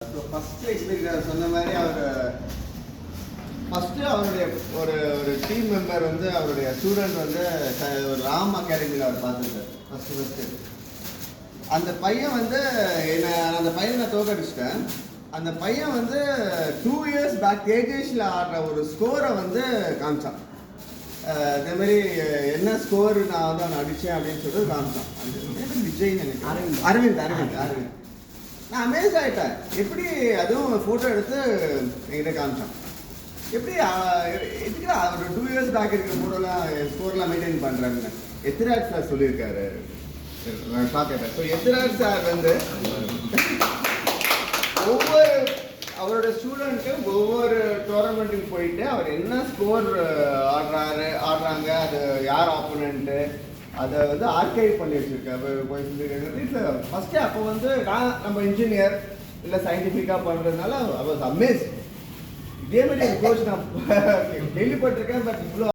சொன்ன மாதிரி அவருடைய ஒரு ஒரு டீம் மெம்பர் வந்து அவருடைய ஸ்டூடெண்ட் வந்து ஒரு ராம் அகாடமியில் அவர் பார்த்துருக்காரு ஃபஸ்ட்டு அந்த பையன் வந்து அந்த பையனை நான் தோக்கடிச்சிட்டேன். அந்த பையன் வந்து 2 years பேக் கேஜேஷில் ஆடுற ஒரு ஸ்கோரை வந்து காமிச்சான். இதேமாரி என்ன ஸ்கோர் நான் வந்து அவனை அடித்தேன் அப்படின்னு சொல்லிட்டு காமிச்சான். விஜய் நினைக்கிறேன், அரவிந்த். நான் அமேஸ் ஆகிட்டேன். எப்படி அதுவும் ஃபோட்டோ எடுத்து என்கிட்ட காமிச்சான். எப்படி எதுக்கு அவர் 2 years பேக் இருக்கிற ஃபோட்டோலாம் ஸ்கோர்லாம் மெயின்டைன் பண்ணுறாங்க. எத்திராஜ் சார் சொல்லியிருக்காரு, நான் பார்க்குறேன். ஸோ எத்திராஜ் சார் வந்து அவரோட ஸ்டூடெண்ட்டு ஒவ்வொரு டோர்னமெண்ட்டுக்கு போயிட்டு அவர் என்ன ஸ்கோர் ஆடுறாங்க, அது யார் ஆப்போனண்ட்டு, அதை வந்து ஆர்கைவ் பண்ணி வச்சுருக்காரு. ஃபஸ்ட்டு அப்போ வந்து நம்ம இன்ஜினியர் இல்லை சயின்டிஃபிக்காக பண்ணுறதுனால ஐ வாஸ் அமேஸ்ட். இதே மாதிரி கோச் நான் கேள்விப்பட்டிருக்கேன், பட் இவ்வளோ